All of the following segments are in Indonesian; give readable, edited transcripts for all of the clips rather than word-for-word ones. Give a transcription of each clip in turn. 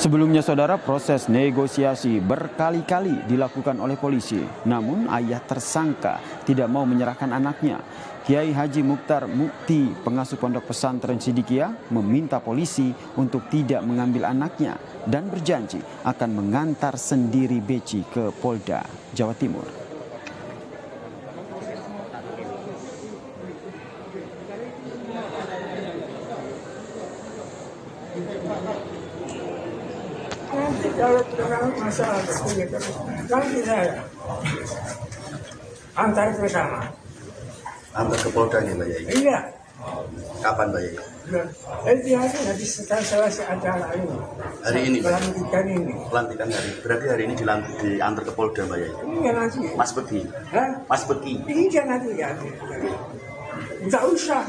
Sebelumnya saudara, proses negosiasi berkali-kali dilakukan oleh polisi. Namun ayah tersangka tidak mau menyerahkan anaknya. Kiai Haji Mukhtar Mukti, pengasuh pondok pesantren Sidikiyah, meminta polisi untuk tidak mengambil anaknya dan berjanji akan mengantar sendiri Beci ke Polda Jawa Timur. Nanti kalau terang masalah begitu, nanti saya antar ke sana. Antar ke Polda nih Mbak Yai? Iya. Kapan Mbak Yai? Nanti nanti setelah selesai acara ini. Hari ini Mbak? Pelantikan ini. Pelantikan hari. Berarti hari ini diantar ke Polda Mbak Yai? Iya nanti. Mas Beki? Hah? Mas Beki? Iya nanti ya. Enggak usah.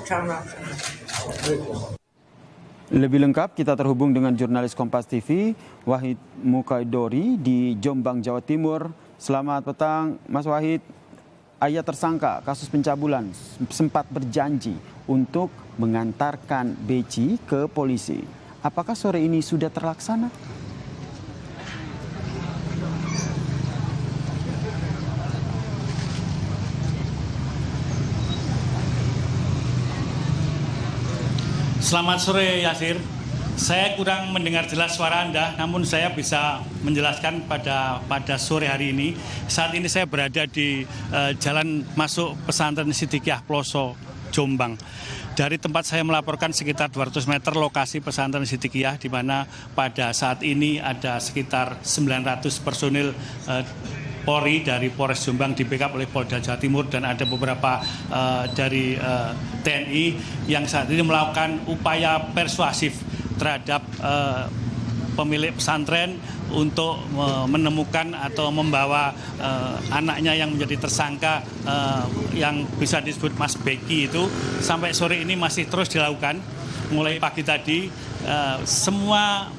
Sama. Lebih lengkap kita terhubung dengan jurnalis Kompas TV Wahid Mukaidori di Jombang, Jawa Timur. Selamat petang Mas Wahid. Ayah tersangka kasus pencabulan sempat berjanji untuk mengantarkan Beci ke polisi. Apakah sore ini sudah terlaksana? Selamat sore Yasir. Saya kurang mendengar jelas suara Anda, namun saya bisa menjelaskan pada sore hari ini. Saat ini saya berada di jalan masuk pesantren Sidikiyah Ploso, Jombang. Dari tempat saya melaporkan sekitar 200 meter lokasi pesantren Sidikiyah, di mana pada saat ini ada sekitar 900 personil Polri dari Polres Jombang di backup oleh Polda Jawa Timur, dan ada beberapa dari TNI yang saat ini melakukan upaya persuasif terhadap pemilik pesantren untuk menemukan atau membawa anaknya yang menjadi tersangka yang bisa disebut Mas Beki itu. Sampai sore ini masih terus dilakukan. Mulai pagi tadi semua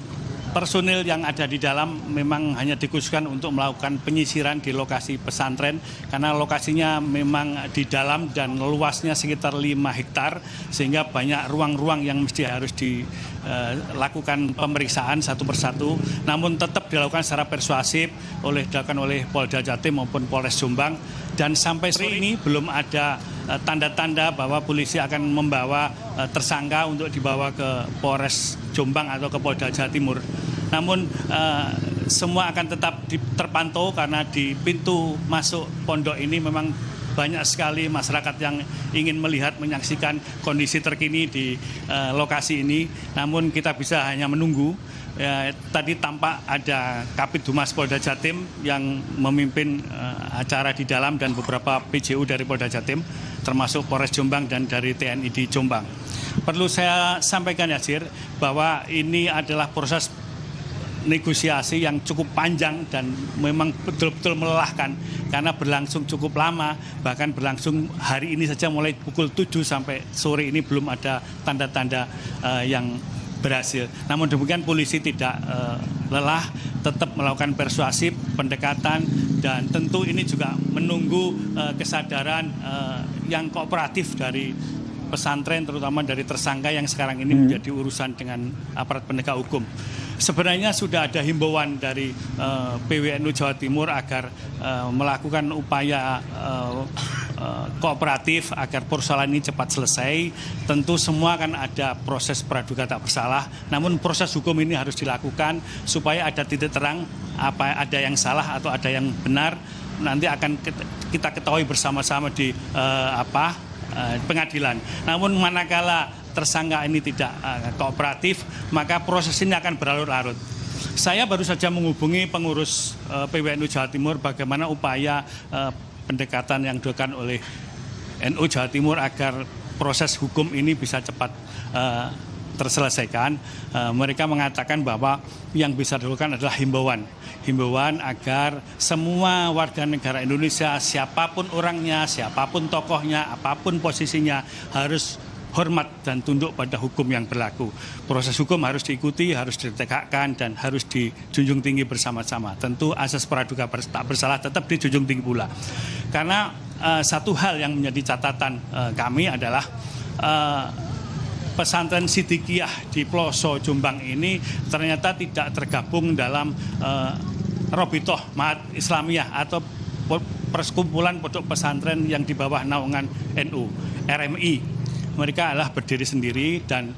personil yang ada di dalam memang hanya dikhususkan untuk melakukan penyisiran di lokasi pesantren, karena lokasinya memang di dalam dan luasnya sekitar 5 hektar, sehingga banyak ruang-ruang yang mesti harus dilakukan pemeriksaan satu persatu. Namun tetap dilakukan secara persuasif dilakukan oleh Polda Jatim maupun Polres Jombang, dan sampai hari ini belum ada tanda-tanda bahwa polisi akan membawa tersangka untuk dibawa ke Polres Jombang atau ke Polda Jawa Timur. Namun semua akan tetap terpantau, karena di pintu masuk pondok ini memang banyak sekali masyarakat yang ingin melihat, menyaksikan kondisi terkini di lokasi ini. Namun kita bisa hanya menunggu. Tadi tampak ada Kabid Humas Polda Jatim yang memimpin acara di dalam, dan beberapa PJU dari Polda Jatim, termasuk Polres Jombang dan dari TNI di Jombang. Perlu saya sampaikan Yasir, bahwa ini adalah proses negosiasi yang cukup panjang dan memang betul-betul melelahkan, karena berlangsung cukup lama, bahkan berlangsung hari ini saja mulai pukul 7 sampai sore ini belum ada tanda-tanda yang berhasil. Namun demikian polisi tidak lelah, tetap melakukan persuasif, pendekatan, dan tentu ini juga menunggu kesadaran yang kooperatif dari pesantren, terutama dari tersangka yang sekarang ini menjadi urusan dengan aparat penegak hukum. Sebenarnya sudah ada himbauan dari PWNU Jawa Timur agar melakukan upaya kooperatif agar persoalan ini cepat selesai. Tentu semua akan ada proses praduga tak bersalah, namun proses hukum ini harus dilakukan supaya ada titik terang apa ada yang salah atau ada yang benar. Nanti akan kita ketahui bersama-sama di pengadilan. Namun manakala tersangka ini tidak kooperatif, maka proses ini akan berlarut-larut. Saya baru saja menghubungi pengurus PWNU Jawa Timur bagaimana upaya pendekatan yang dilakukan oleh NU Jawa Timur agar proses hukum ini bisa cepat terselesaikan. Mereka mengatakan bahwa yang bisa dilakukan adalah himbauan agar semua warga negara Indonesia, siapapun orangnya, siapapun tokohnya, apapun posisinya, harus hormat dan tunduk pada hukum yang berlaku. Proses hukum harus diikuti, harus ditegakkan, dan harus dijunjung tinggi bersama-sama. Tentu asas praduga tak bersalah tetap dijunjung tinggi pula. Karena satu hal yang menjadi catatan kami adalah pesantren Sidikiyah di Ploso Jombang ini ternyata tidak tergabung dalam Robitoh Mahat Islamiyah atau perkumpulan pondok pesantren yang di bawah naungan NU, RMI. Mereka adalah berdiri sendiri dan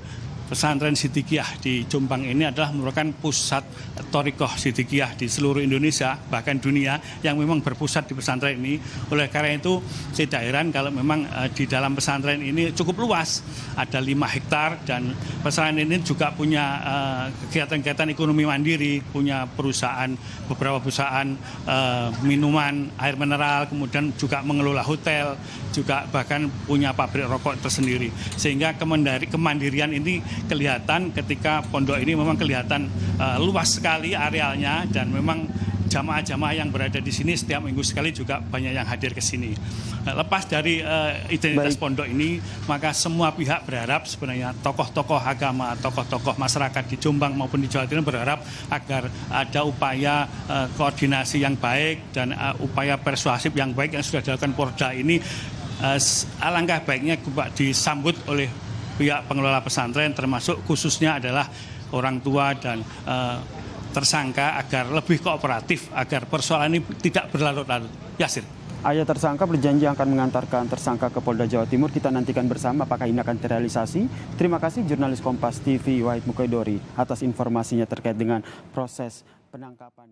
pesantren Sidikiyah di Jombang ini adalah merupakan pusat thorikoh Sidikiyah di seluruh Indonesia, bahkan dunia, yang memang berpusat di pesantren ini. Oleh karena itu, tidak heran kalau memang di dalam pesantren ini cukup luas, ada 5 hektar, dan pesantren ini juga punya kegiatan-kegiatan ekonomi mandiri, punya perusahaan, beberapa perusahaan minuman, air mineral, kemudian juga mengelola hotel, juga bahkan punya pabrik rokok tersendiri. Sehingga kemandirian ini kelihatan ketika pondok ini memang kelihatan luas sekali arealnya, dan memang jamaah-jamaah yang berada di sini setiap minggu sekali juga banyak yang hadir ke sini. Lepas dari identitas pondok ini, maka semua pihak berharap sebenarnya tokoh-tokoh agama, tokoh-tokoh masyarakat di Jombang maupun di Jawa Timur berharap agar ada upaya koordinasi yang baik dan upaya persuasif yang baik yang sudah dilakukan Porda ini. Alangkah baiknya disambut oleh pihak pengelola pesantren, termasuk khususnya adalah orang tua dan tersangka, agar lebih kooperatif, agar persoalan ini tidak berlarut-larut. Yasir. Ayah tersangka berjanji akan mengantarkan tersangka ke Polda Jawa Timur. Kita nantikan bersama apakah ini akan terrealisasi. Terima kasih jurnalis Kompas TV Wahid Mukaidori atas informasinya terkait dengan proses penangkapan.